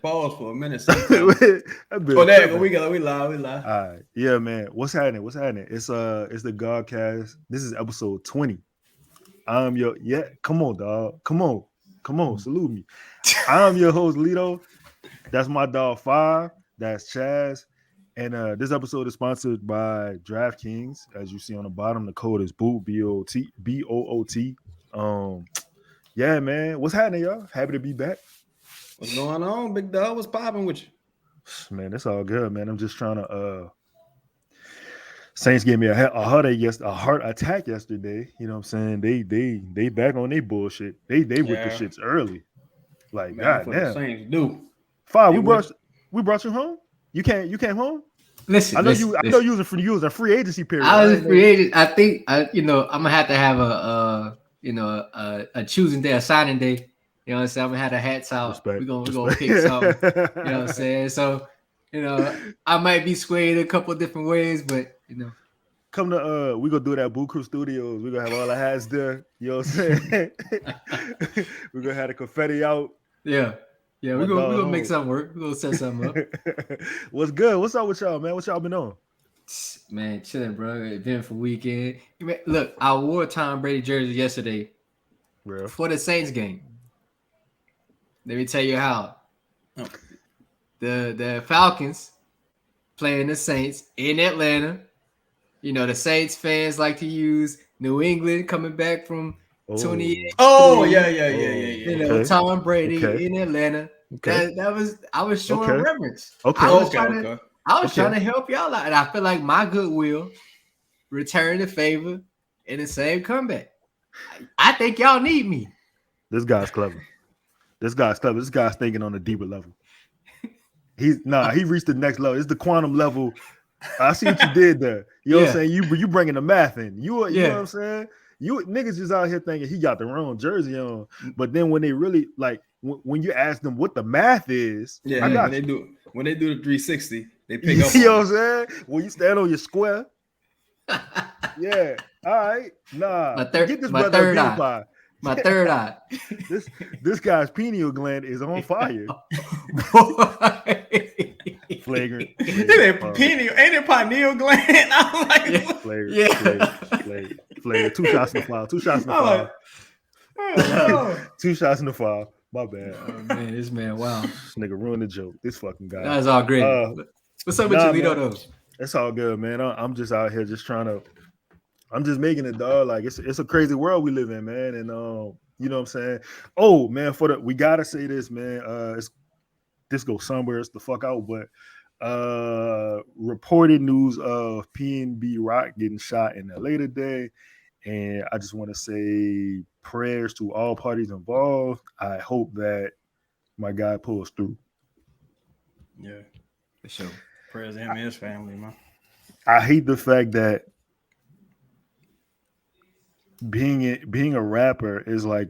pause for a minute. Oh, there you go. We live. All right, yeah, man. What's happening? It's the Godcast. This is episode 20. I'm your Come on, dog. Come on. Salute me. I'm your host, Lito. That's my dog Five. That's Chaz. And this episode is sponsored by DraftKings. As you see on the bottom, the code is BOOT, BOOT. Yeah, man. What's happening, y'all? Happy to be back. What's going on, big dog? What's popping with you? Man, it's all good, man. I'm just trying to Saints gave me a heart attack yesterday. You know what I'm saying? They back on their bullshit. They with the shits early. Like, man, God damn. Saints do. Five, we brought you home? You came home? Listen, I know you was a free agency period. I was a free agent. I think I'm gonna have to have a choosing day, a signing day. You know what I'm saying? I'm gonna have the hats out. We're gonna pick something. You know what I'm saying? So, I might be swayed a couple of different ways, but come to we gonna do that Boo Crew Studios. We're gonna have all the hats there. You know what I'm saying? We're gonna have the confetti out. Yeah, we're gonna make something work. We're gonna set something up. What's good? What's up with y'all, man? What y'all been on? Man, chilling, bro. Eventful weekend. Look, I wore a Tom Brady jersey yesterday for the Saints game. Let me tell you how. The Falcons playing the Saints in Atlanta. The Saints fans like to use New England coming back from 28. Oh, yeah. Tom Brady in Atlanta. Okay. I was showing reverence. Okay. I was trying to help y'all out. And I feel like my goodwill returned the favor in the same comeback. I think y'all need me. This guy's clever. This guy's thinking on a deeper level. He reached the next level. It's the quantum level. I see what you did there. You know what I'm saying? You bringing the math in. You know what I'm saying? You niggas just out here thinking he got the wrong jersey on. But then when they really when you ask them what the math is, when they do the 360, they pick up. You know what I'm saying? When you stand on your square. Yeah. All right. Nah. Get this brother a pie. My third eye. This guy's pineal gland is on fire. Flagrant. Ain't it pineal gland? I'm like, flagrant. 2 shots in the foul. 2 shots in the foul. Oh. 2 shots in the foul. My bad. Oh man, this man, wow. This nigga ruined the joke. This fucking guy. That's all great. What's up with you, Lito? Though? It's all good, man. I'm just out here just trying to. I'm just making it, dog. Like it's a crazy world we live in, man. And you know what I'm saying? Oh man, we gotta say this, man. This goes somewhere, it's the fuck out, but reported news of PNB Rock getting shot in LA today. And I just want to say prayers to all parties involved. I hope that my guy pulls through. Yeah, for sure. Prayers to him and his family, man. I hate the fact that being a rapper is like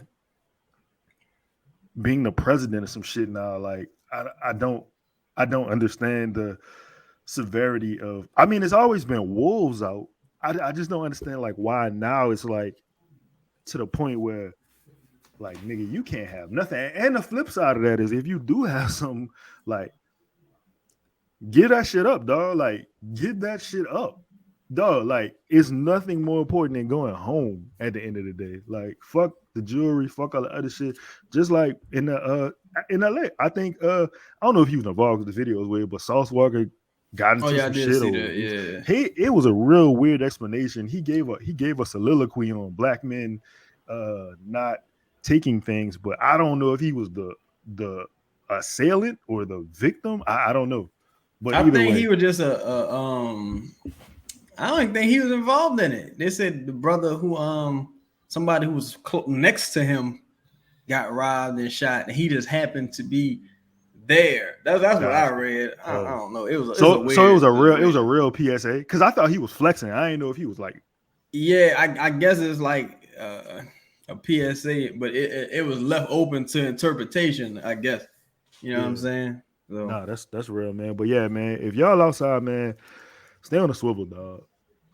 being the president of some shit now. Like I don't understand the severity of. I mean, it's always been wolves out. I just don't understand like why now it's like to the point where like nigga you can't have nothing. And the flip side of that is if you do have some like get that shit up, dog. Like get that shit up. Dog, like it's nothing more important than going home at the end of the day. Like fuck the jewelry, fuck all the other shit. Just like in LA, I think I don't know if he was involved with the videos with, but Sauce Walker got into some shit. It was a real weird explanation. He gave a soliloquy on black men not taking things, but I don't know if he was the assailant or the victim. I don't know. But I think he was just I don't think he was involved in it. They said the brother who somebody who was next to him got robbed and shot, and he just happened to be there. That's what I read. I don't know. It was a real PSA because I thought he was flexing. I didn't know if he was like. Yeah, I guess it's like a PSA, but it was left open to interpretation. I guess you know what I'm saying. So. Nah, that's real, man. But yeah, man, if y'all outside, man, stay on the swivel, dog.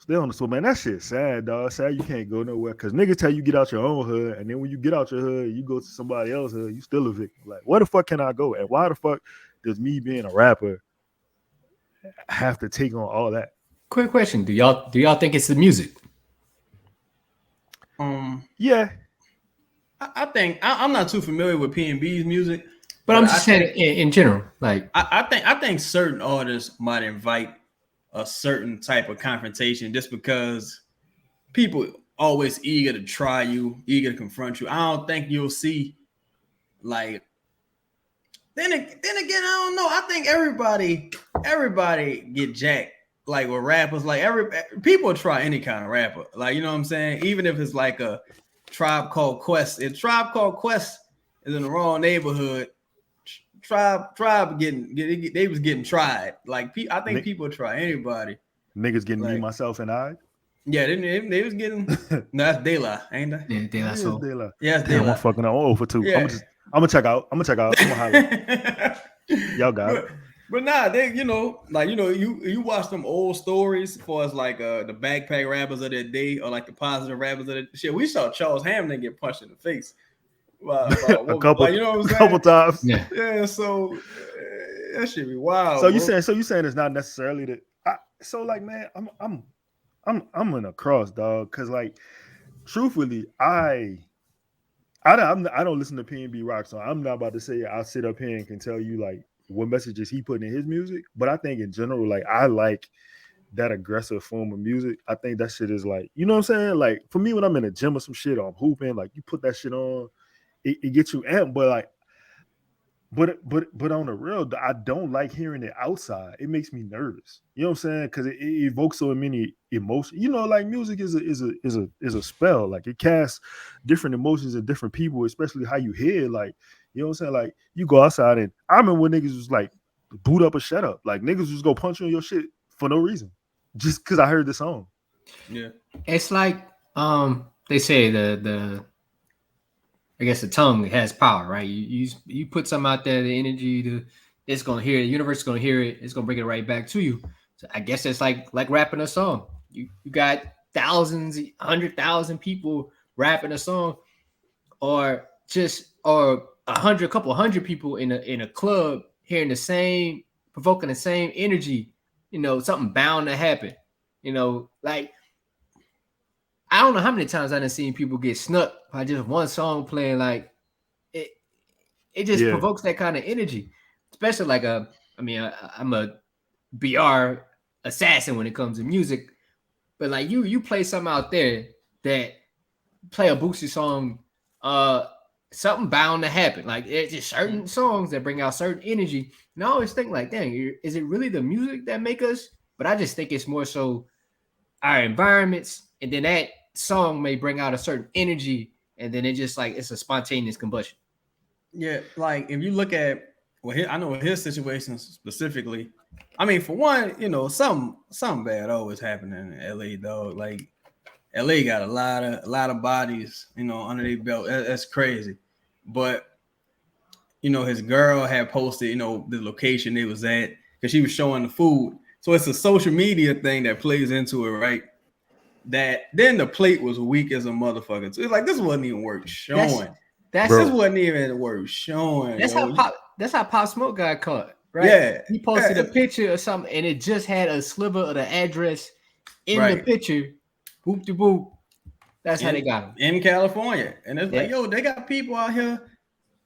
Stay on the switch, man. That shit sad, dog. Sad you can't go nowhere because niggas tell you get out your own hood, and then when you get out your hood, you go to somebody else's hood, you still a victim. Like, where the fuck can I go? And why the fuck does me being a rapper have to take on all that? Quick question: Do y'all think it's the music? Yeah. I think I'm not too familiar with PNB's music, but I'm just saying in general. Like, I think certain artists might invite a certain type of confrontation just because people always eager to try you, eager to confront you. I don't think you'll see like. Then again, I don't know. I think everybody get jacked. Like with rappers, like people try any kind of rapper. Like, you know what I'm saying? Even if it's like a Tribe Called Quest. If Tribe Called Quest is in the wrong neighborhood, Tribe they was getting tried. Like, I think people try anybody. Niggas getting me, myself, and I. Yeah, they was getting. No, that's De La, ain't that? Yeah, De La. So De La. Yeah, it's De La. I'm fucking on 0 for 2. Yeah. I'm gonna check out. I'm gonna holler. Y'all got it. But nah, you watch them old stories as far as like the backpack rappers of that day or like the positive rappers of that shit. We saw Charles Hamilton get punched in the face. A couple, you know what I'm saying? Couple times. Yeah. So that should be wild. So you saying it's not necessarily that. So like, man, I'm in a cross, dog. Cause like, truthfully, I don't listen to PNB Rock, so I'm not about to say I'll sit up here and can tell you like what messages he putting in his music. But I think in general, like, I like that aggressive form of music. I think that shit is like, you know what I'm saying? Like, for me, when I'm in a gym or some shit or I'm hooping, like, you put that shit on, it gets you amped. But like, but on the real, I don't like hearing it outside. It makes me nervous. You know what I'm saying? Because it evokes so many emotions. You know, like, music is a spell. Like, it casts different emotions in different people, especially how you hear. Like, you know what I'm saying? Like, you go outside and I remember when niggas was like, boot up or shut up. Like, niggas just go punch you on your shit for no reason, just because I heard the song. Yeah, it's like they say I guess the tongue has power, right? You put something out there, the energy, it's gonna hear it. The universe is gonna hear it. It's gonna bring it right back to you. So I guess it's like rapping a song. You got thousands, 100,000 people rapping a song, or a couple hundred people in a club hearing the same, provoking the same energy. You know, something bound to happen. You know, like, I don't know how many times I done seen people get snuck by just one song playing. Like, it just provokes that kind of energy, especially like I'm a BR assassin when it comes to music, but like you play something out there that play a Boosie song, something bound to happen. Like, it's just certain songs that bring out certain energy, and I always think like, dang, is it really the music that make us? But I just think it's more so our environments, and then that song may bring out a certain energy, and then it just like it's a spontaneous combustion. Yeah, like if you look at I know his situation specifically. I mean, for one, you know, something bad always happening in LA, dog. Like, LA got a lot of bodies, you know, under their belt. That's crazy. But you know, his girl had posted, you know, the location they was at because she was showing the food. So it's a social media thing that plays into it, right? That then the plate was weak as a motherfucker. So it's like, this wasn't even worth showing. This wasn't even worth showing. That's how Pop Smoke got caught, right? Yeah. He posted a picture or something, and it just had a sliver of the address in the picture. Boop de boop. That's how they got him. In California. And it's like, yo, they got people out here.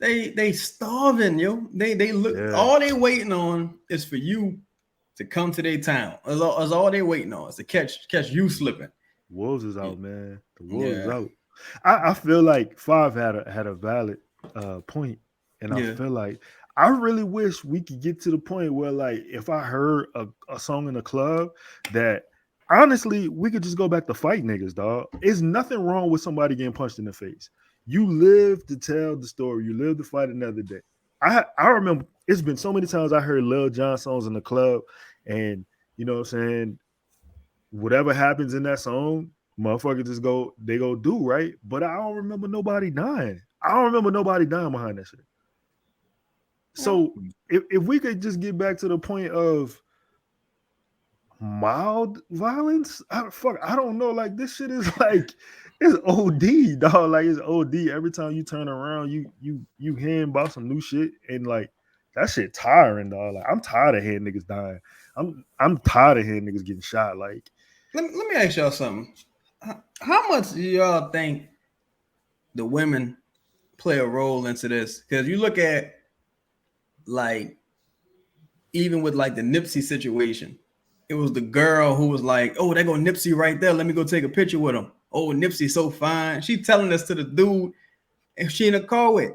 They starving, yo. They look, all they waiting on is for you to come to their town. That's all they waiting on, is to catch you slipping. Wolves is out, man. The Wolves is out. I feel like Five had a valid point, and I feel like I really wish we could get to the point where, like, if I heard a song in the club, that honestly we could just go back to fight niggas, dog. There's nothing wrong with somebody getting punched in the face. You live to tell the story. You live to fight another day. I remember it's been so many times I heard Lil Jon songs in the club, and you know what I'm saying, whatever happens in that song, motherfuckers just go do, right? But I don't remember nobody dying. I don't remember nobody dying behind that shit. So if we could just get back to the point of mild violence. I don't know. Like this shit is like it's OD, dog. Like it's OD. Every time you turn around, you hearing about some new shit, and like that shit tiring, dog. Like I'm tired of hearing niggas dying. I'm tired of hearing niggas getting shot. Like let me ask y'all something. How much do y'all think the women play a role into this? Because you look at like even with like the Nipsey situation, it was the girl who was like, "Oh, there go Nipsey right there. Let me go take a picture with him. Oh, Nipsey's so fine." She telling this to the dude, and she in a car with,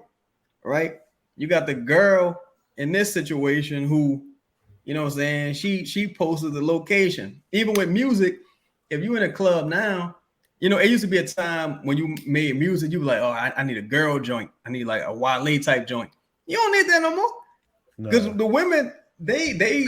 right? You got the girl in this situation who, you know what I'm saying? She posted the location. Even with music, if you in a club now, you know, it used to be a time when you made music, you were like, "Oh, I need a girl joint. I need like a Wale type joint." You don't need that no more. Because the women, they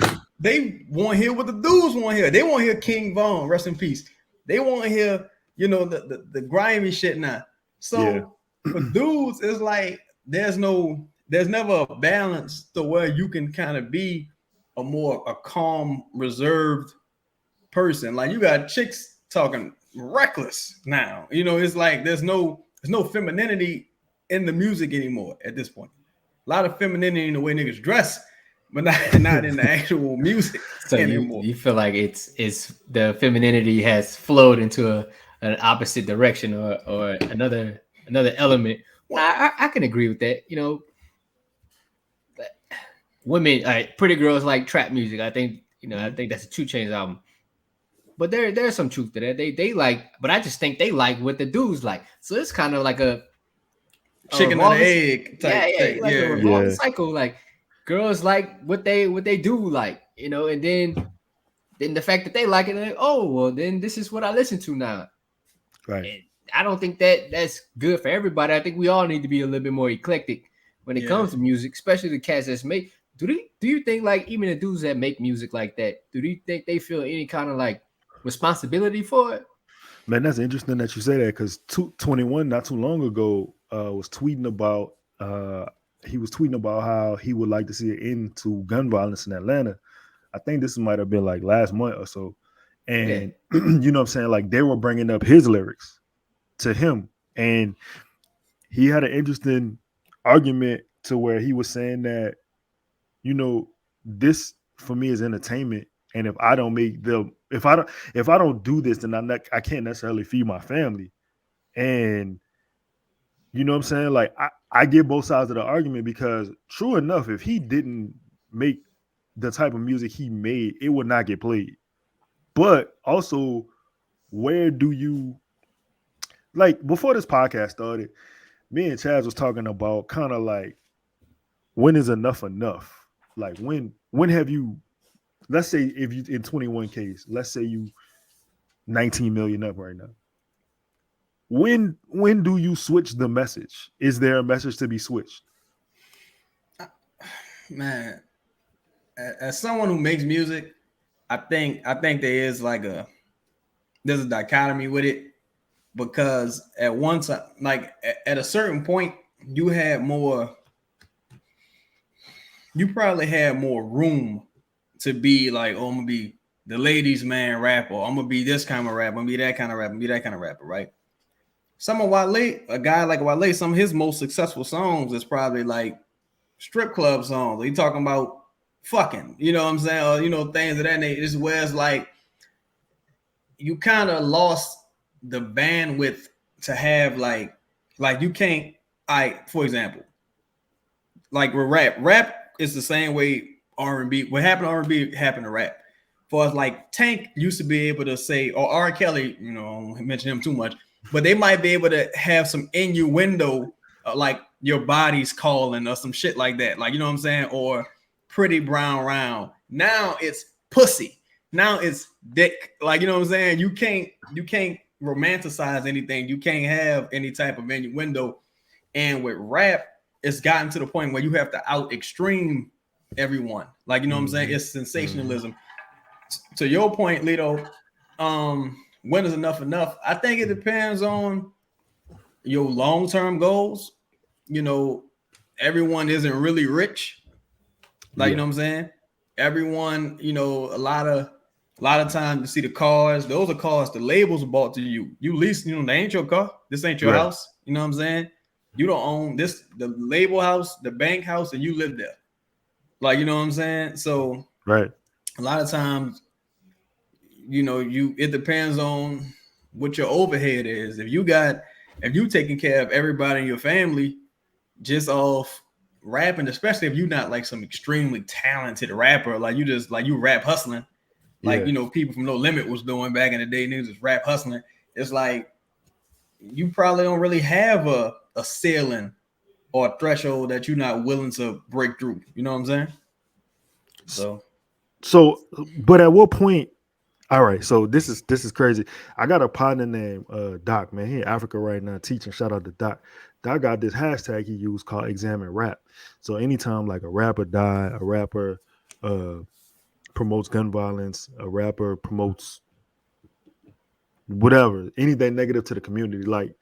want to hear what the dudes want to hear. They want to hear King Von, rest in peace. They want to hear, you know, the grimy shit now. So for dudes, it's like there's never a balance to where you can kind of be a calm, reserved person. Like you got chicks talking reckless now. You know, it's like there's no femininity in the music anymore at this point. A lot of femininity in the way niggas dress, but not in the actual music so anymore. You feel like it's the femininity has flowed into an opposite direction or another element. Well, I can agree with that. You know, women, pretty girls like trap music. I think that's a 2 Chainz album. But there's some truth to that. They like, but I just think they like what the dudes like. So it's kind of like a chicken and egg type. A revolving cycle. Like girls like what they do like, you know, and then the fact that they like it, like, oh well, then this is what I listen to now. Right. And I don't think that's good for everybody. I think we all need to be a little bit more eclectic when it comes to music, especially the cats that's make. Do you think like even the dudes that make music like that, do you think they feel any kind of like responsibility for it? Man, that's interesting that you say that because 21 not too long ago was tweeting about how he would like to see an end to gun violence in Atlanta. I think this might have been like last month or so. And you know what I'm saying? Like they were bringing up his lyrics to him. And he had an interesting argument to where he was saying that, you know, this for me is entertainment. And if I don't if I don't do this, then I can't necessarily feed my family. And you know what I'm saying? Like I get both sides of the argument because true enough, if he didn't make the type of music he made, it would not get played. But also, where do you like before this podcast started, me and Chaz was talking about kind of like when is enough? Like when have you, let's say if you in 21 case, let's say you 19 million up right now. When do you switch the message? Is there a message to be switched? Man, as someone who makes music, I think there is like there's a dichotomy with it because at one time, like at a certain point, you probably had more room to be like, oh, I'm gonna be the ladies' man rapper, I'm gonna be this kind of rapper, I'm gonna be that kind of rapper, I'm gonna be that kind of rapper, right? Some of Wale, a guy like Wale, some of his most successful songs is probably like strip club songs. He talking about fucking, you know what I'm saying? Or, you know, things of that nature. This is where it's like you kind of lost the bandwidth to have like you can't, for example, like with rap is the same way R&B. What happened to R&B happened to rap. For us, like Tank used to be able to say, or R. Kelly, you know, I don't mention him too much, but they might be able to have some innuendo, like your body's calling or some shit like that. Like, you know what I'm saying? Or pretty brown round. Now it's pussy. Now it's dick. Like, you know what I'm saying? You can't romanticize anything. You can't have any type of innuendo. And with rap, it's gotten to the point where you have to out extreme everyone. Like, you know what I'm saying? It's sensationalism. To your point, Lito, when is enough? I think it depends on your long-term goals. You know, everyone isn't really rich. Like, you know what I'm saying? Everyone, you know, a lot of A lot of times you see the cars, those are cars the labels are bought to you. You lease, they ain't your car. This ain't your house. You know what I'm saying? You don't own this, the label house, the bank house, and you live there. Like, you know what I'm saying? So right. A lot of times, it depends on what your overhead is. If you taking care of everybody in your family just off rapping, especially if you're not like some extremely talented rapper, like you rap hustling, like people from No Limit was doing back in the day, niggas just rap hustling. It's like you probably don't really have a ceiling or a threshold that you're not willing to break through. You know what I'm saying? So, but at what point? All right, so this is crazy. I got a partner named Doc, man. He in Africa right now teaching. Shout out to Doc. Doc got this hashtag he used called Examine Rap. So anytime like a rapper die, a rapper promotes gun violence, a rapper promotes whatever, anything negative to the community, like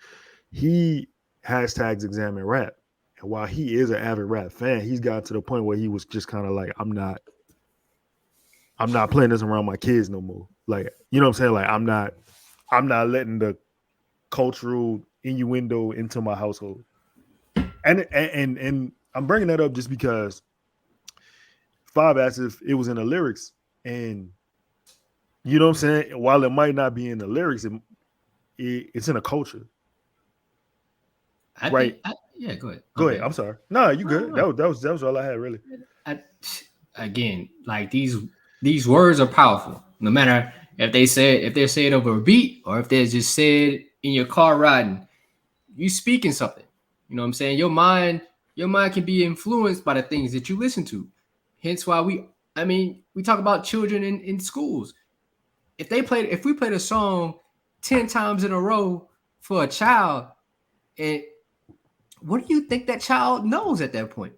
he hashtags Examine Rap. And while he is an avid rap fan, he's got to the point where he was just kind of like, I'm not playing this around my kids no more. Like, you know what I'm saying? Like, I'm not letting the cultural innuendo into my household. And I'm bringing that up just because Five asked if it was in the lyrics, and you know what I'm saying? While it might not be in the lyrics, it's in a culture. Right? Yeah, go ahead. Go ahead. I'm sorry. No, you good. No. That was all I had, really. Again, like these words are powerful. No matter if they're said over a beat or if they're just said in your car riding, you speaking something. You know what I'm saying? Your mind can be influenced by the things that you listen to. Hence why we talk about children in schools. If we played a song 10 times in a row for a child, and what do you think that child knows at that point?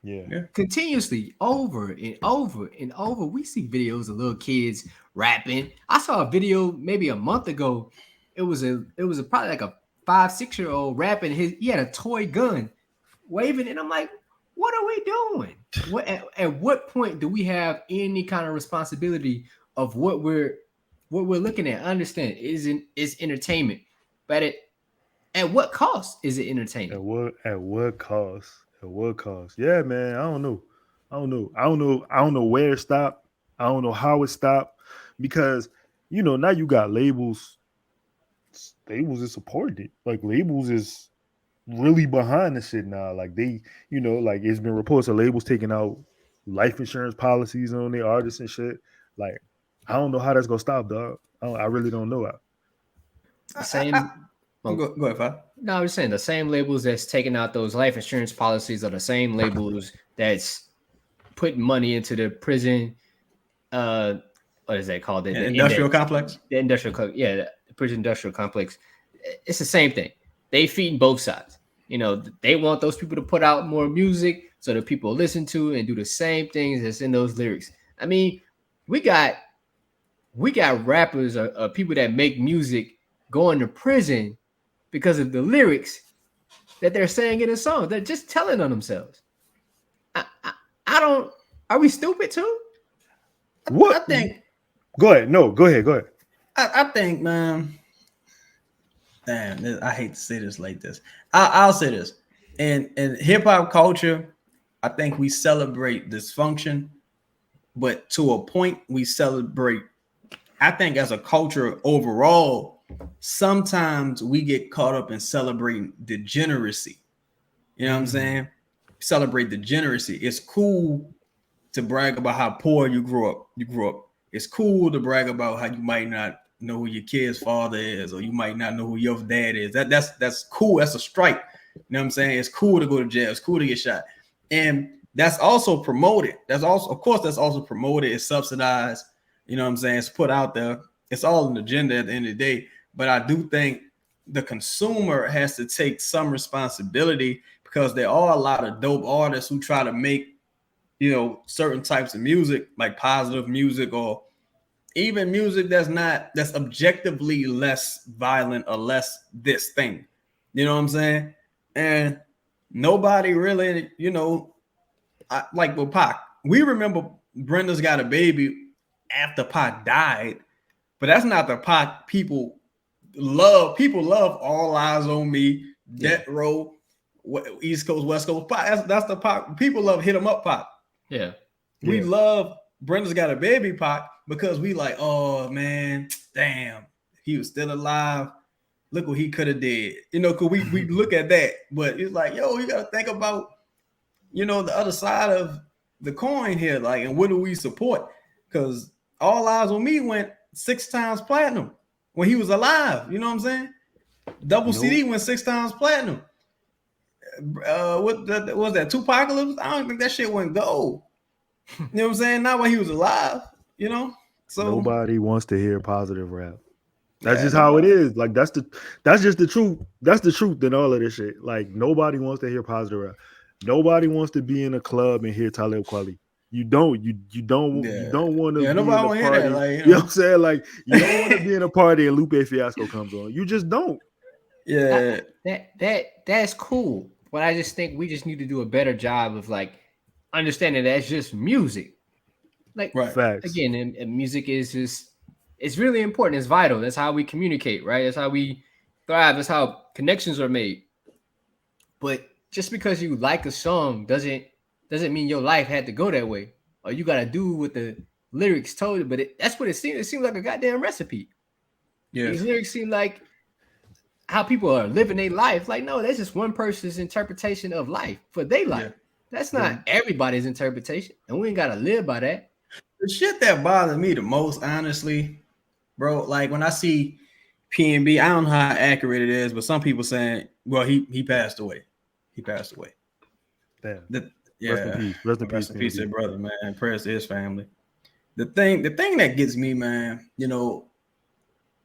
Yeah. Continuously over and over and over. We see videos of little kids rapping. I saw a video maybe a month ago. It was probably like a 5-6-year-old rapping. He had a toy gun waving, and I'm like, what are we doing? At what point do we have any kind of responsibility of what we're looking at? I understand it's entertainment, but at what cost is it entertainment? At what cost? At what cost? Yeah, man. I don't know where it stopped. I don't know how it stopped, because now you got labels. Labels is supporting it. Like, labels is really behind the shit now. Like, they, like, it's been reports of labels taking out life insurance policies on their artists and shit. Like, I don't know how that's gonna stop, dog. I really don't know how. Same. Go ahead, Fab. No, I was saying the same labels that's taking out those life insurance policies are the same labels that's putting money into the prison. What is that called? The industrial complex. The industrial, the prison industrial complex. It's the same thing. They feeding both sides. They want those people to put out more music so that people listen to and do the same things that's in those lyrics. I mean, we got rappers or people that make music going to prison because of the lyrics that they're saying in a song. They're just telling on themselves. I don't. Are we stupid too? What? I think. Go ahead. No, go ahead. I think, man. Damn, I hate to say this like this. I'll say this. In hip hop culture, I think we celebrate dysfunction, but to a point, we celebrate. I think as a culture overall, sometimes we get caught up in celebrating degeneracy. You know what I'm saying? Celebrate degeneracy. It's cool to brag about how poor you grew up. It's cool to brag about how you might not know who your kid's father is, or you might not know who your dad is. That's cool. That's a strike. You know what I'm saying? It's cool to go to jail. It's cool to get shot. And that's also promoted. That's also promoted. It's subsidized. You know what I'm saying? It's put out there. It's all an agenda at the end of the day. But I do think the consumer has to take some responsibility, because there are a lot of dope artists who try to make, certain types of music, like positive music, or even music that's objectively less violent or less this thing. You know what I'm saying? And nobody really, like with Pac, we remember Brenda's Got a Baby after Pac died, but that's not the Pac people love. People love All Eyes on Me, Death Row, East Coast, West Coast. Pac, that's the Pac. People love Hit 'Em Up Pac. Yeah. We love Brenda's Got a Baby Pac because we like, oh man, damn, he was still alive. Look what he could have did. You know, cause we look at that, but it's like, yo, you gotta think about, you know, the other side of the coin here, like, and what do we support? Because All Eyes on Me went 6 times platinum when he was alive. You know what I'm saying? Double CD went 6 times platinum. What was that? Tupacalypse? I don't think that shit went gold. You know what I'm saying? Not when he was alive. You know, so nobody wants to hear positive rap. That's just how it is. Like that's just the truth. That's the truth in all of this shit. Like nobody wants to hear positive rap. Nobody wants to be in a club and hear Talib Kweli. You don't want to be in a party. That, like, you know what I'm saying? Like you don't want to be in a party and Lupe Fiasco comes on. You just don't. Yeah. That's cool. But I just think we just need to do a better job of like understanding that's just music. Like Facts. Again, and music is just it's really important. It's vital. That's how we communicate, right? That's how we thrive. That's how connections are made. But just because you like a song doesn't mean your life had to go that way, or you got to do what the lyrics told you. But that's what it seems. It seems like a goddamn recipe. Yeah, these lyrics seem like how people are living their life. Like, no, that's just one person's interpretation of life for their life. Yeah. That's not everybody's interpretation, and we ain't got to live by that. The shit that bothers me the most, honestly, bro, like when I see PNB, I don't know how accurate it is, but some people saying, well, he passed away. He passed away. Damn. Rest in peace, brother, man. Prayers to his family. The thing that gets me, man, you know,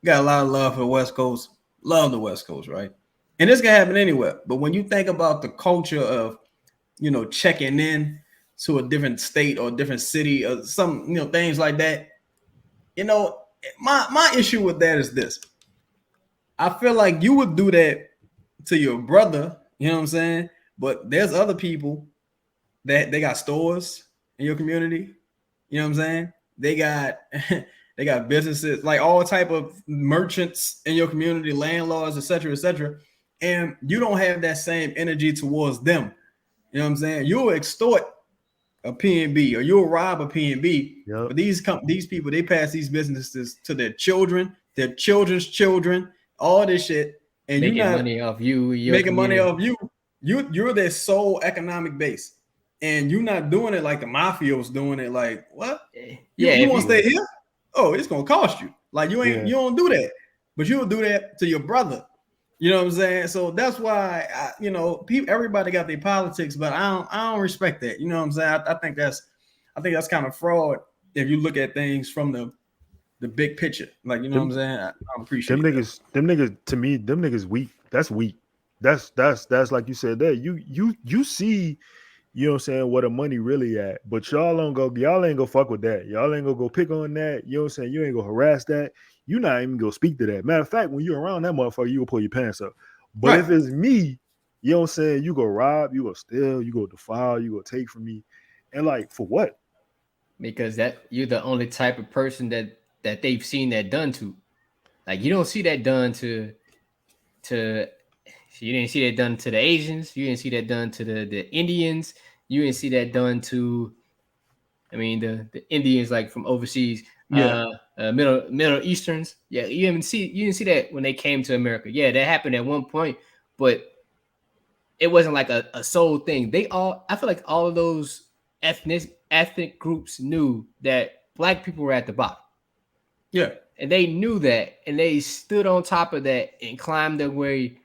got a lot of love for the West Coast. Love the West Coast, right? And this can happen anywhere. But when you think about the culture of, you know, checking in to a different state or different city or some, you know, things like that, you know, my issue with that is this. I feel like you would do that to your brother, you know what I'm saying? But there's other people that they got stores in your community, you know what I'm saying? They got businesses, like all type of merchants in your community, landlords, etc., and you don't have that same energy towards them. You know what I'm saying? You'll extort a PNB or you'll rob a PNB. Yep. But these people, they pass these businesses to their children, their children's children, all this shit, and making money off you, making money off you. You're their sole economic base, and you're not doing it like the mafia was doing it. Like what? You want to stay here? Oh, it's gonna cost you. Like you don't do that, but you'll do that to your brother. You know what I'm saying? So that's why everybody got their politics, but I don't respect that. You know what I'm saying? I think that's kind of fraud if you look at things from the big picture. Like, you know what I'm saying? I appreciate them niggas. Them niggas, to me, them niggas weak. That's weak. That's like you said there. You see, you know what I'm saying, where the money really at. But y'all ain't gonna fuck with that. Y'all ain't gonna go pick on that. You know what I'm saying? You ain't gonna harass that. You not even gonna speak to that. Matter of fact, when you're around that motherfucker, you will pull your pants up. But if it's me, you know what I'm saying, you go rob, you go steal, you go defile, you go take from me. And like, for what? Because that you're the only type of person that they've seen that done to. Like, you don't see that done to you didn't see that done to the Asians. You didn't see that done to the Indians. You didn't see that done to, I mean, the Indians, like from overseas, Middle Easterns. Yeah, you didn't see that when they came to America. Yeah, that happened at one point, but it wasn't like a sole thing. I feel like all of those ethnic groups knew that Black people were at the bottom. Yeah. And they knew that, and they stood on top of that and climbed their way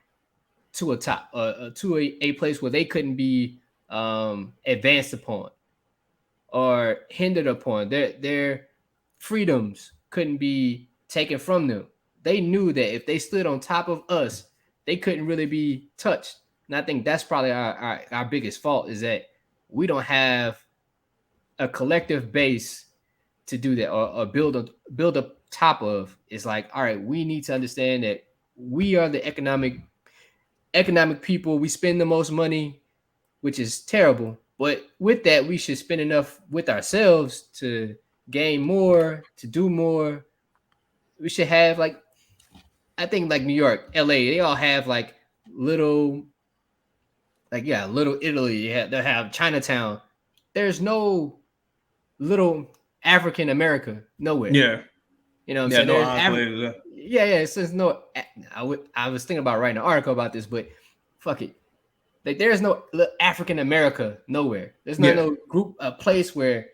to a top, to a place where they couldn't be advanced upon or hindered upon. Their freedoms couldn't be taken from them. They knew that if they stood on top of us, they couldn't really be touched. And I think that's probably our biggest fault, is that we don't have a collective base to do that, or build a top of. It's like, all right, we need to understand that we are the economic people. We spend the most money, which is terrible. But with that, we should spend enough with ourselves to gain more, to do more. We should have like, I think like New York, LA, they all have like little, like little Italy. They have Chinatown. There's no little African America nowhere. Yeah. You know what I'm Yeah, saying? no There's enclaves. yeah. So there's no. I was thinking about writing an article about this, but fuck it. Like there's no African America nowhere. There's no group, a place where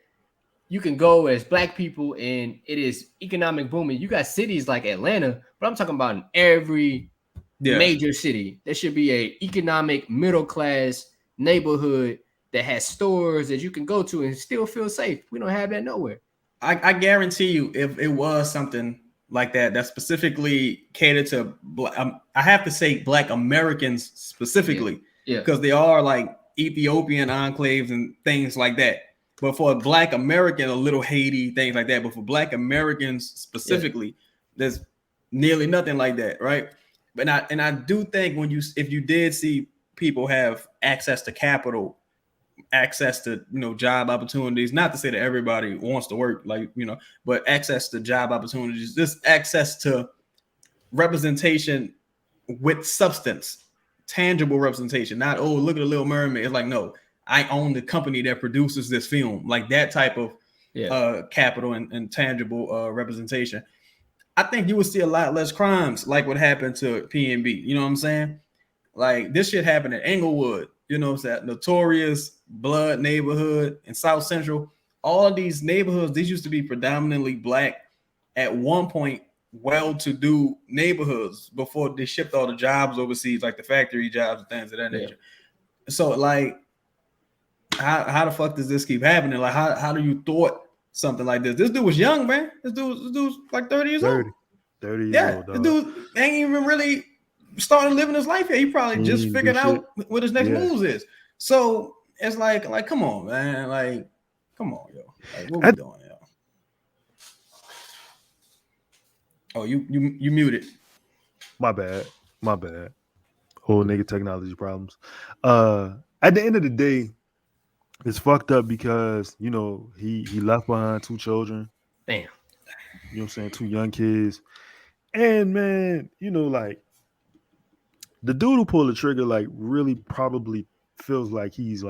you can go as black people and it is economic booming. You got cities like Atlanta, but I'm talking about in every major city. There should be a economic middle class neighborhood that has stores that you can go to and still feel safe. We don't have that nowhere. I guarantee you, if it was something like that specifically catered to I have to say Black Americans specifically, because they are like Ethiopian enclaves and things like that. But for a Black American, a little Haiti, things like that. But for Black Americans specifically, there's nearly nothing like that, right? And I do think if you did see people have access to capital, access to job opportunities, not to say that everybody wants to work, but access to job opportunities, this access to representation with substance, tangible representation, not look at a Little Mermaid. It's like, no, I own the company that produces this film, like that type of capital and tangible representation. I think you would see a lot less crimes like what happened to PNB. You know what I'm saying? Like this shit happened in Englewood, that notorious blood neighborhood in South Central. All of these neighborhoods, these used to be predominantly Black at one point, well-to-do neighborhoods before they shipped all the jobs overseas, like the factory jobs and things of that nature. So like, how the fuck does this keep happening? Like, how do you thought something like this? This dude was young, man. This dude's like 30 years old. 30 years old, dog. This dude ain't even really started living his life yet. He probably just figured out what his next moves is. So it's like, come on, man. Like, come on, yo. Like, what we doing, yo? Oh, you muted. My bad. Whole nigga technology problems. At the end of the day, it's fucked up because he left behind 2 children. Damn. You know what I'm saying? 2 young kids. And man, like the dude who pulled the trigger, like really probably feels like he's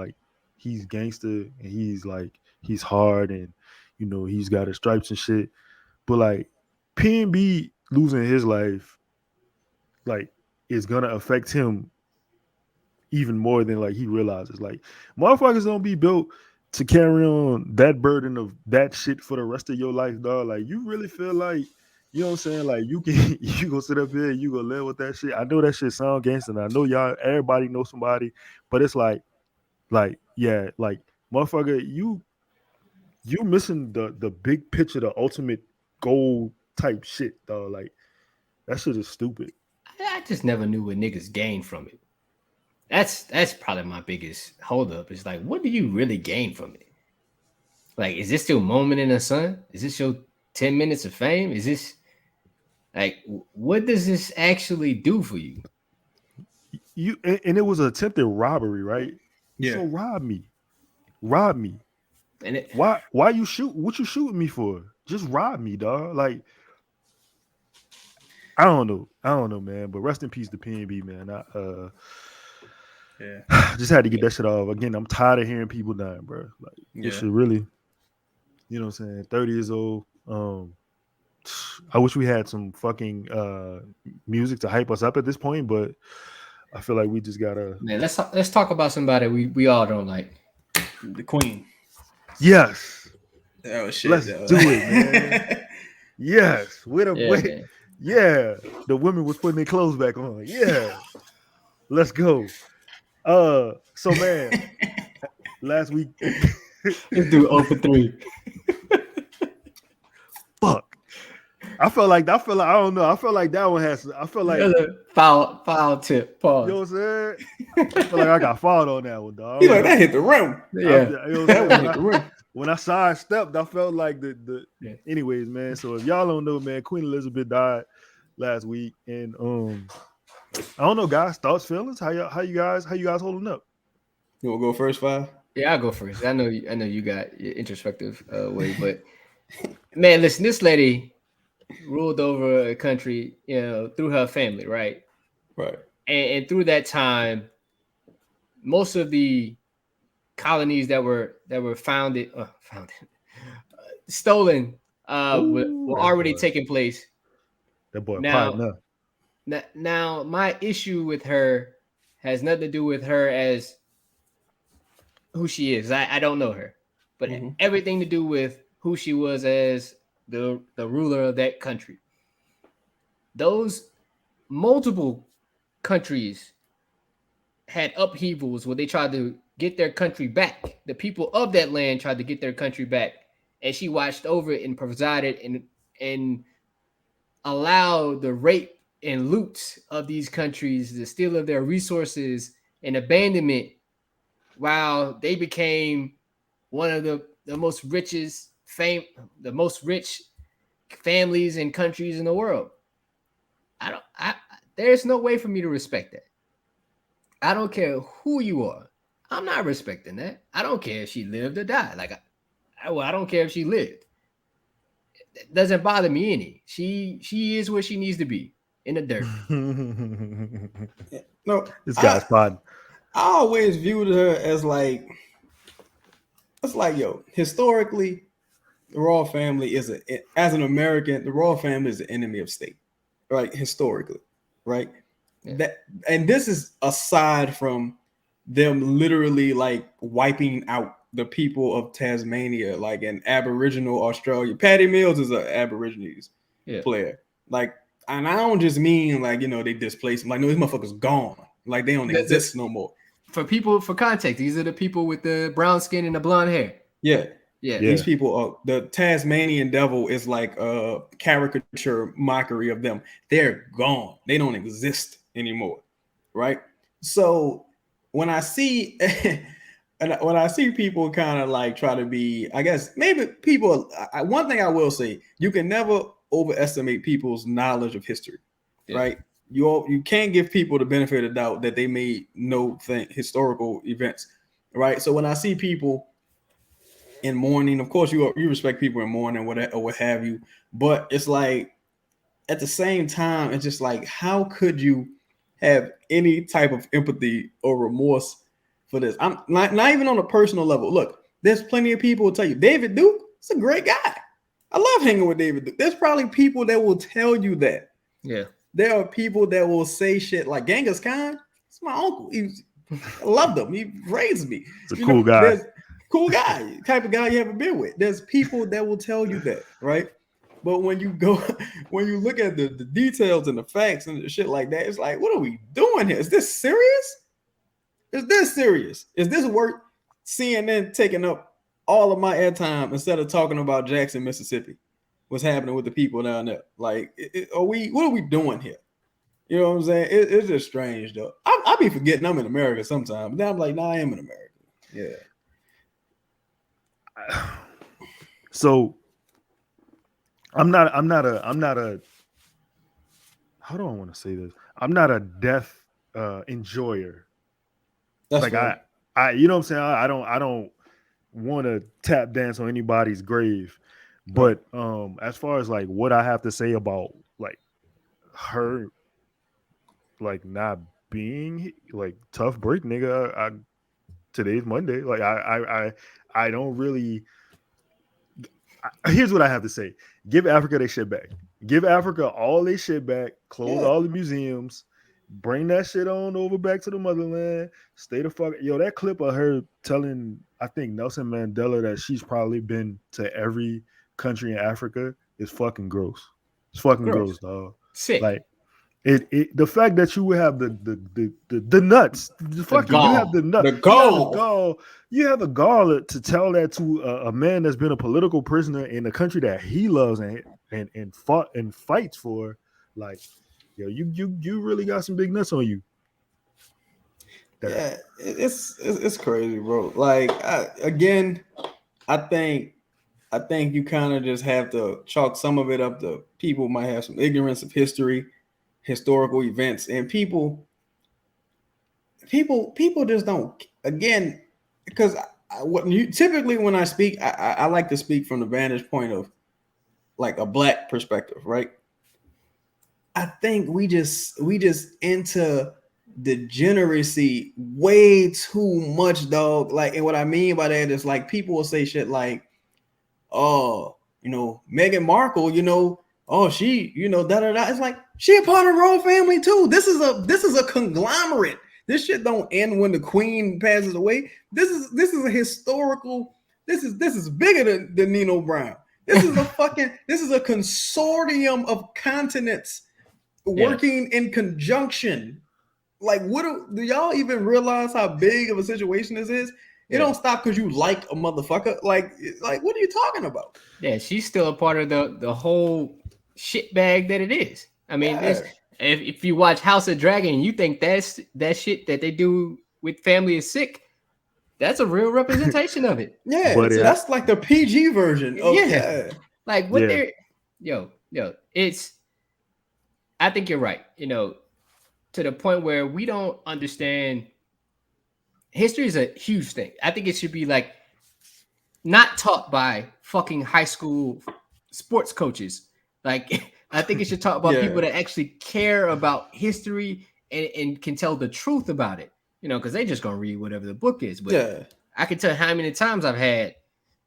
gangster and he's hard and he's got his stripes and shit. But like PNB losing his life, like, is gonna affect him even more than like he realizes. Like, motherfuckers don't be built to carry on that burden of that shit for the rest of your life, dog. Like, you really feel like, you know what I'm saying? Like, you gonna sit up here and you gonna live with that shit. I know that shit sound gangster, and I know everybody knows somebody, but it's like, motherfucker, you missing the big picture, the ultimate goal type shit, dog. Like, that shit is stupid. I just never knew what niggas gained from it. That's probably my biggest holdup. It's like, what do you really gain from it? Like, is this still moment in the sun? Is this your 10 minutes of fame? Is this like, what does this actually do for you? And it was an attempted robbery, right? Yeah. So rob me. And why you shoot? What you shooting me for? Just rob me, dog. Like, I don't know, man. But rest in peace to PNB, man. Just had to get that shit off. Again, I'm tired of hearing people dying, bro. Like, this shit really, you know what I'm saying? 30 years old. I wish we had some fucking music to hype us up at this point, but I feel like we just gotta. Man, let's talk about somebody we all don't like. The Queen. Yes. Oh shit. Let's do it, man. Yes. Yeah. The women was putting their clothes back on. Yeah. Let's go. So man, last week let's do 0 for 3. Fuck. I felt like I don't know. I felt like that one has. I feel like foul tip. Pause. You know what I'm saying? I feel like I got fouled on that one, dog. You like that hit the rim? Yeah, that one hit the rim. When I sidestepped, I felt like the. Anyways, man. So if y'all don't know, man, Queen Elizabeth died last week, and I don't know, guys. Thoughts, feelings? How you guys holding up? You want to go first, 5? Yeah, I'll go first. I know you got your introspective way, but Man, listen, this lady ruled over a country, through her family, right? Right. And through that time, most of the colonies that were founded, stolen, Ooh, were that already boy, taking place. that boy Now, potting up. now, my issue with her has nothing to do with her as who she is. I don't know her, but everything to do with who she was as the ruler of that country. Those multiple countries had upheavals where they tried to get their country back. The people of that land tried to get their country back, and she watched over it and presided and allowed the rape and loot of these countries, the steal of their resources and abandonment, while they became one of the most the most rich families and countries in the world. There's no way for me to respect that. I don't care who you are. I'm not respecting that. I don't care if she lived or died. I don't care if she lived. It doesn't bother me any. She is where she needs to be, in the dirt. No, this guy's pod. I always viewed her as like, it's like, yo, historically, the royal family as an American, the royal family is an enemy of state, right? Historically, right? Yeah. And this is aside from them literally like wiping out the people of Tasmania, like in Aboriginal Australia. Patty Mills is an Aborigines player. Like, and I don't just mean like, they displaced him. Like, no, these motherfuckers gone. Like, they don't exist no more. For context, these are the people with the brown skin and the blonde hair. Yeah. These people, the Tasmanian devil is like a caricature mockery of them. They're gone. They don't exist anymore, right? So when I see people kind of like try to be, I guess maybe people. One thing I will say, you can never overestimate people's knowledge of history, right? You can't give people the benefit of the doubt that they may know historical events, right? So when I see people in mourning, of course you respect people in mourning or what have you, but it's like at the same time it's just like, how could you have any type of empathy or remorse for this? I'm not even on a personal level. Look, there's plenty of people who tell you David Duke is a great guy. I love hanging with David Duke. There's probably people that will tell you that. Yeah, there are people that will say shit like Genghis Khan. It's my uncle. I loved him. He raised me. It's a cool guy. Cool guy, type of guy you haven't been with. There's people that will tell you that, right? But when you look at the details and the facts and the shit like that, it's like, what are we doing here? Is this serious? Is this worth CNN taking up all of my airtime instead of talking about Jackson, Mississippi? What's happening with the people down there? Like, what are we doing here? You know what I'm saying? It's just strange, though. I be forgetting I'm in America sometimes, but then I'm like, nah, I am in America. Yeah. So I'm not a how do I want to say this? I'm not a death enjoyer. That's like funny. I you know what I'm saying? I don't want to tap dance on anybody's grave. But as far as like what I have to say about like her like not being like tough break, nigga, today's Monday. Like I don't really. Here's what I have to say: give Africa their shit back. Give Africa all their shit back. Close all the museums. Bring that shit on over back to the motherland. Stay the fuck. Yo, that clip of her telling, I think Nelson Mandela that she's probably been to every country in Africa is fucking gross. It's fucking gross, dog. Sick. Like the fact that you would have the nuts, you have the nuts, you have the gall to tell that to a man that's been a political prisoner in a country that he loves and fought and fights for. Like, yo, you really got some big nuts on you. Yeah, it's crazy, bro. Like, I think you kind of just have to chalk some of it up to people might have some ignorance of history, historical events, and people just don't. Again, because when I speak, I like to speak from the vantage point of like a black perspective, right? I think we just into degeneracy way too much, dog. Like, and what I mean by that is like people will say shit like, oh, Meghan Markle, oh, she, da da da. It's like she a part of the royal family too. This is a conglomerate. This shit don't end when the queen passes away. This is a historical. This is bigger than Nino Brown. This is a consortium of continents working in conjunction. Like, do y'all even realize how big of a situation this is? It don't stop because you like a motherfucker. Like, what are you talking about? Yeah, she's still a part of the whole shit bag that it is. I mean, if you watch House of Dragon and you think that shit that they do with family is sick, that's a real representation of it. Yeah, but that's like the PG version. Like what they're it's. I think you're right. To the point where we don't understand. History is a huge thing. I think it should be like not taught by fucking high school sports coaches. Like, I think it should talk about people that actually care about history and can tell the truth about it. Because they just gonna read whatever the book is. But I can tell how many times I've had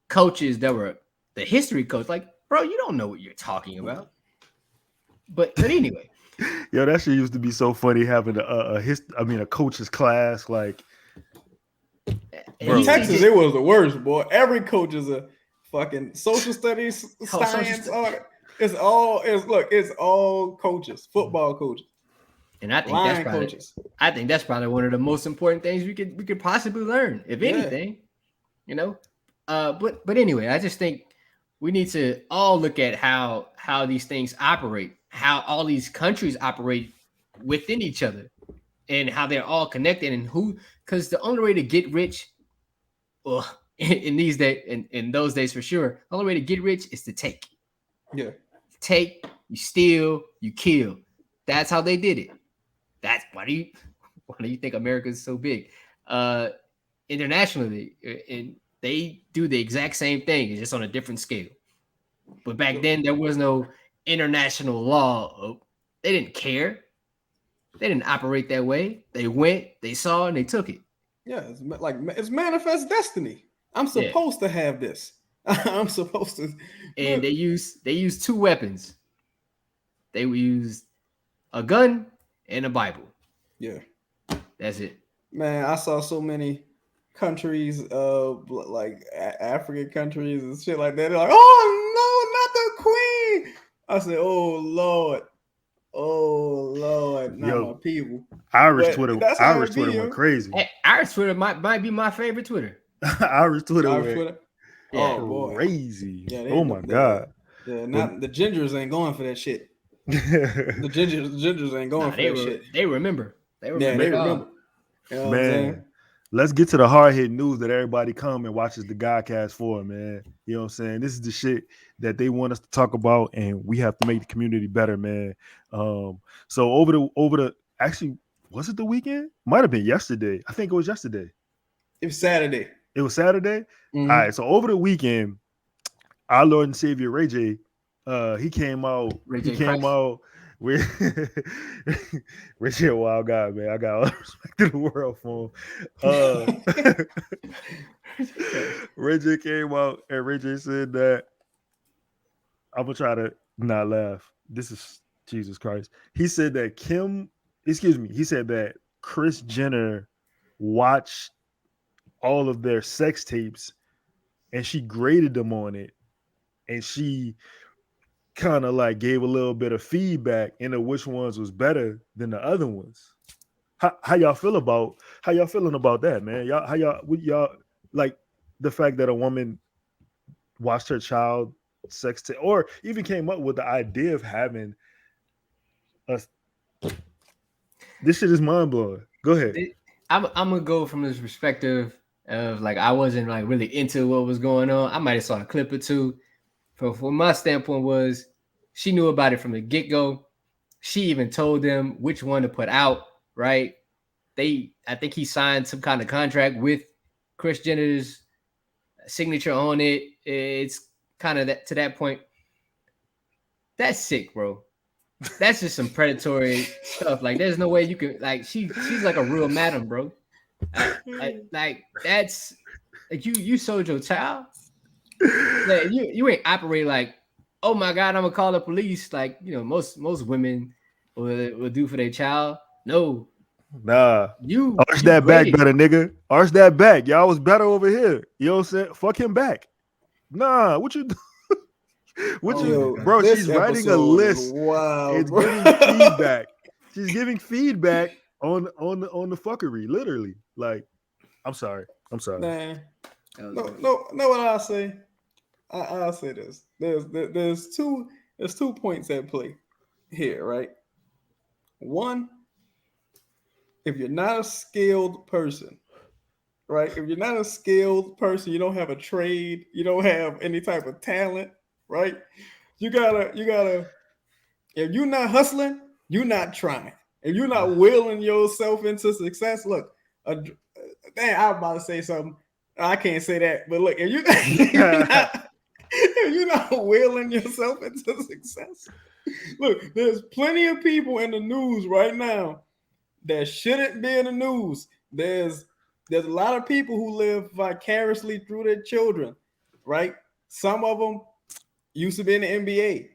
coaches that were the history coach, like, bro, you don't know what you're talking about. But anyway. Yo, that shit used to be so funny having a coach's class. Like, in Texas, it was the worst, boy. Every coach is a fucking social studies, science. It's all coaches, football coaches. And I think that's probably one of the most important things we could possibly learn, if anything. But anyway, I just think we need to all look at how these things operate, how all these countries operate within each other, and how they're all connected, and because the only way to get rich, well, in these days, in those days for sure, the only way to get rich is to take. Yeah. Take, you steal, you kill. That's how they did it. That's why do you think America is so big? Internationally, and they do the exact same thing, it's just on a different scale. But back then there was no international law. They didn't care. They didn't operate that way. They went, they saw, and they took it. Yeah, it's manifest destiny. I'm supposed to have this. I'm supposed to. And they used two weapons. They used a gun and a Bible. Yeah, that's it. Man, I saw so many countries, like African countries and shit like that. They're like, oh no, not the queen. I said, oh Lord, not my people. Irish Twitter went crazy. Hey, Irish Twitter might be my favorite Twitter. Irish Twitter. Yeah, boy. Crazy. Oh my God. Yeah, the gingers ain't going for that shit. the gingers ain't going for that shit. They remember. They remember. You know man, let's get to the hard hit news that everybody come and watches the Godcast for, man. You know what I'm saying? This is the shit that they want us to talk about, and we have to make the community better, man. So over the actually, was it the weekend? Might have been yesterday. I think it was yesterday. It was Saturday. It was Saturday? Mm-hmm. All right, so over the weekend, our Lord and Savior Ray J, he came out with Ray J, a wild guy, man. I got all the respect in the world for him. Ray J came out and Ray J said that, I'm gonna try to not laugh. This is Jesus Christ. He said that he said that Kris Jenner watched all of their sex tapes and she graded them on it, and she kind of like gave a little bit of feedback into which ones was better than the other ones. How y'all feeling about that, man? How y'all like the fact that a woman watched her child sex tape, or even came up with the idea of having this shit is mind blowing. Go ahead. I'm gonna go from this perspective of like I wasn't like really into what was going on. I might have saw a clip or two. From my standpoint was she knew about it from the get-go. She even told them which one to put out, right? I think he signed some kind of contract with Kris Jenner's signature on it. It's kind of to that point. That's sick, bro. That's just some predatory stuff. Like, there's no way you can like she's like a real madam, bro. Like that's like you sold your child. Like, you ain't operate like, oh my god, I'm gonna call the police. Like, most women will do for their child. No, nah. You arch that back graded. better, nigga. Arch that back. Y'all was better over here. You know what I'm saying? Fuck him back. Nah, what you do? Bro? She's writing a list. Wow, it's giving feedback. She's giving feedback on the fuckery, literally. Like, I'm sorry. Nah. No. What I'll say? I'll say this. There's two points at play here, right? One, if you're not a skilled person, right? If you're not a skilled person, you don't have a trade, you don't have any type of talent, right? You gotta. If you're not hustling, you're not trying. If you're not willing yourself into success, look. I'm about to say something. I can't say that, but look, if you're not willing yourself into success, look, there's plenty of people in the news right now that shouldn't be in the news. There's a lot of people who live vicariously through their children, right? Some of them used to be in the NBA.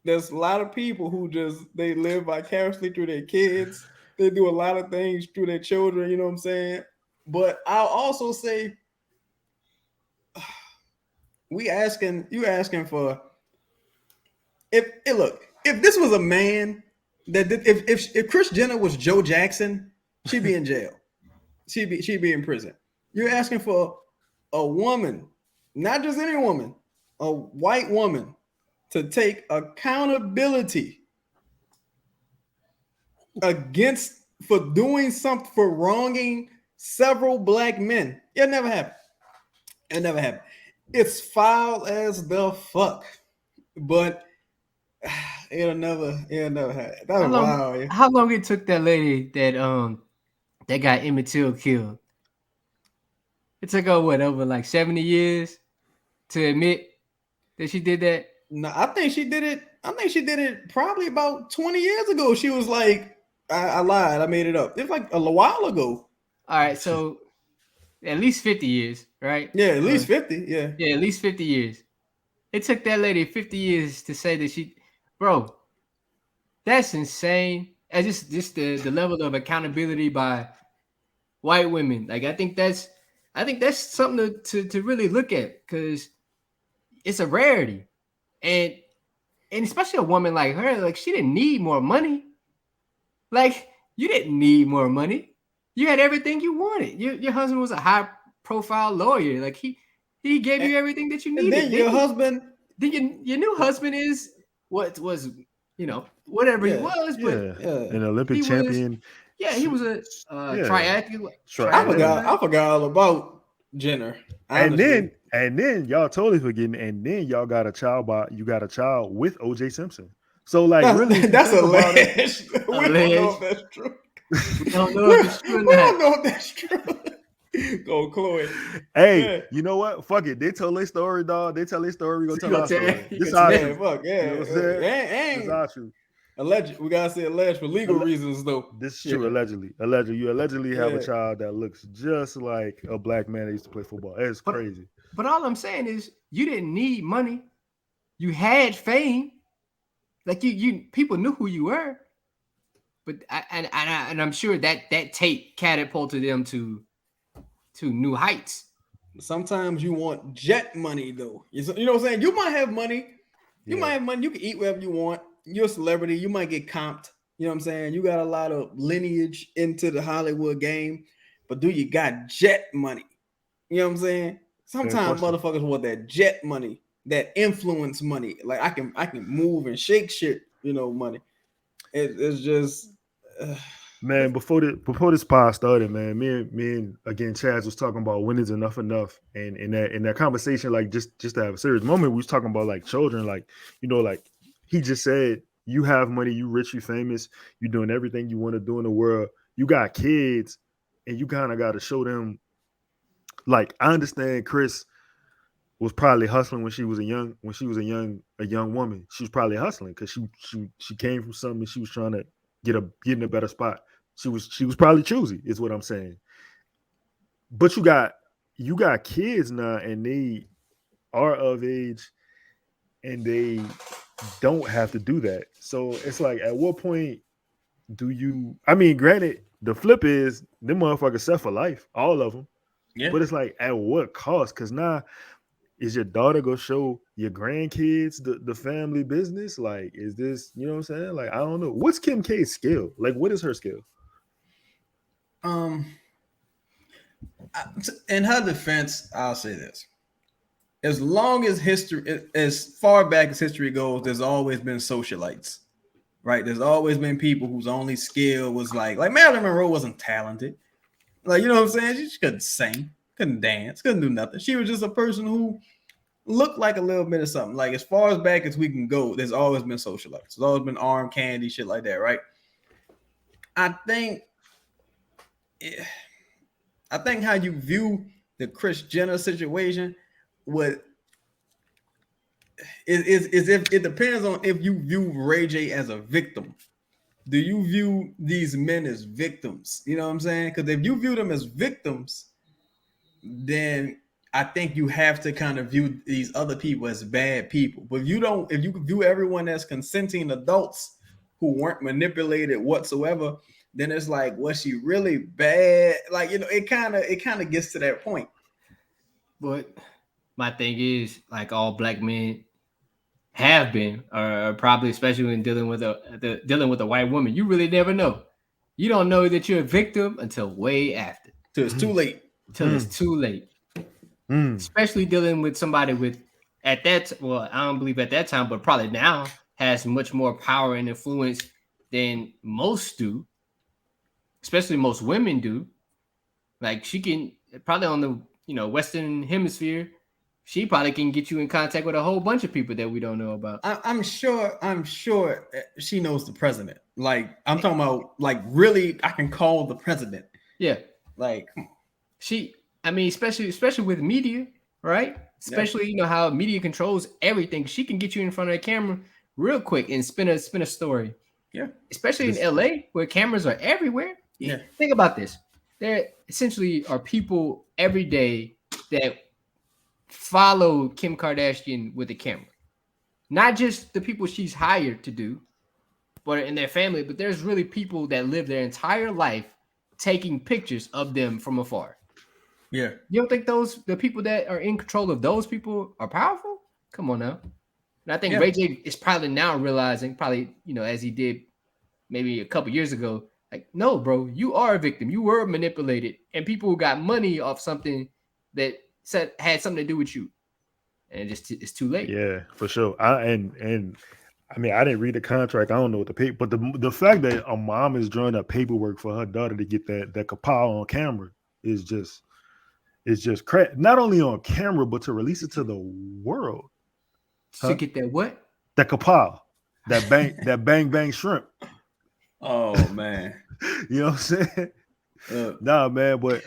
There's a lot of people who they live vicariously through their kids. They do a lot of things through their children, you know what I'm saying? But I'll also say, you asking for, if this was a man that if Kris Jenner was Joe Jackson, she'd be in jail. She'd be in prison. You're asking for a woman, not just any woman, a white woman, to take accountability for doing something, for wronging several black men. It never happened. It's foul as the fuck, but it'll never happen. That's wild. How long it took that lady that got Emmett Till killed? It took her over like 70 years to admit that she did that? No, I think she did it probably about 20 years ago. She was like, I lied, I made it up. It's like a while ago. All right, so at least 50 years, right? Yeah, at least 50. Yeah. Yeah, at least 50 years. It took that lady 50 years to say that bro, that's insane. And just the level of accountability by white women. Like, I think that's something to really look at, because it's a rarity. And especially a woman like her, like, she didn't need more money. Like, you didn't need more money. You had everything you wanted. Your husband was a high profile lawyer. Like, he gave you everything that you needed. And then your husband, your new husband is what was, whatever he was, but an Olympic champion. He was a triathlete. I forgot all about Jenner. Honestly. And then y'all totally forgetting. And then y'all got a child with O.J. Simpson. So, like, that's alleged. We don't know if that's true. We don't know if it's true or not. We don't know if that's true. Go, Chloe. Hey, you know what? Fuck it. They told their story, dog. They tell their story. We gonna tell our story. This is our truth. Fuck yeah. You know what I'm saying? This is our truth. Alleged. We gotta say alleged for legal reasons, though. This is true. Allegedly. You allegedly have a child that looks just like a black man that used to play football. It's crazy. But all I'm saying is, you didn't need money. You had fame. Like, you people knew who you were. But I'm sure that tape catapulted them to new heights. Sometimes you want jet money, though. You know what I'm saying? You might have money. You might have money. You can eat whatever you want. You're a celebrity. You might get comped. You know what I'm saying? You got a lot of lineage into the Hollywood game. But do you got jet money? You know what I'm saying? Sometimes motherfuckers want that jet money, that influence money. Like, I can move and shake shit, money. It's just man, before this pod started, man, me and again Chaz was talking about when is enough, and in that conversation, like, just to have a serious moment, we was talking about, like, children, like, like he just said, you have money, you rich, you famous, you doing everything you want to do in the world, you got kids, and you kind of got to show them. Like, I understand Kris was probably hustling when she was a young woman. She was probably hustling because she came from something. She was trying to get in a better spot. She was probably choosy, is what I'm saying. But you got kids now, and they are of age, and they don't have to do that. So it's like, at what point do you? I mean, granted, the flip is them motherfuckers set for life, all of them. Yeah. But it's like, at what cost? Because now, is your daughter gonna show your grandkids the family business? Like, is this, you know what I'm saying? Like, I don't know. What's Kim K's skill? Like, what is her skill? In her defense, I'll say this. As long as as far back as history goes, there's always been socialites, right? There's always been people whose only skill was like Marilyn Monroe wasn't talented. Like, you know what I'm saying? She couldn't sing, couldn't dance, couldn't do nothing. She was just a person who looked like a little bit of something. Like, as far as back as we can go, there's always been socialites. There's always been arm candy, shit like that, right? I think how you view the Kris Jenner situation is if it depends on if you view Ray J as a victim. Do you view these men as victims? You know what I'm saying? Because if you view them as victims, then I think you have to kind of view these other people as bad people. But if you view everyone as consenting adults who weren't manipulated whatsoever, then it's like, was she really bad? Like, you know, it kind of gets to that point. But my thing is, like, all black men have been, or probably, especially when dealing with a white woman, you really never know. You don't know that you're a victim until way after. Till it's too late. It's too late. Especially dealing with somebody I don't believe at that time, but probably now has much more power and influence than most do. Especially most women do. Like, she can probably on the Western Hemisphere, she probably can get you in contact with a whole bunch of people that we don't know about. I'm sure she knows the president. Like, I'm talking about, like, really, I can call the president. Yeah. Like, especially with media, right? Especially, how media controls everything. She can get you in front of a camera real quick and spin a story. Yeah. Especially in LA, where cameras are everywhere. Yeah. Think about this. There essentially are people every day that follow Kim Kardashian with a camera. Not just the people she's hired to do, but in their family, but there's really people that live their entire life taking pictures of them from afar. Yeah. You don't think the people that are in control of those people are powerful? Come on now. And I think Ray J is probably now realizing, as he did maybe a couple years ago, like, no, bro, you are a victim. You were manipulated, and people got money off something that had something to do with you, and it's too late. Yeah, for sure. I didn't read the contract. I don't know what the paper, but the fact that a mom is drawing up paperwork for her daughter to get that Kapow on camera is just crap. Not only on camera, but to release it to the world. To get that what? That Kapow, that bang bang shrimp. Oh man. You know what I'm saying? Nah, man, but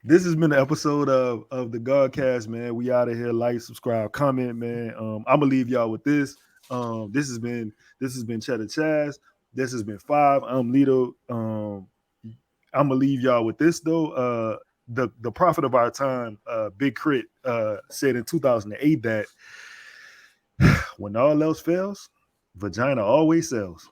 this has been the episode of the Godcast, man. We out of here. Like, subscribe, comment, man. I'm gonna leave y'all with this. This has been Cheddar Chaz. This has been 5. I'm Lito. I'm gonna leave y'all with this though. The prophet of our time, Big Crit, said in 2008 that when all else fails, vagina always sells.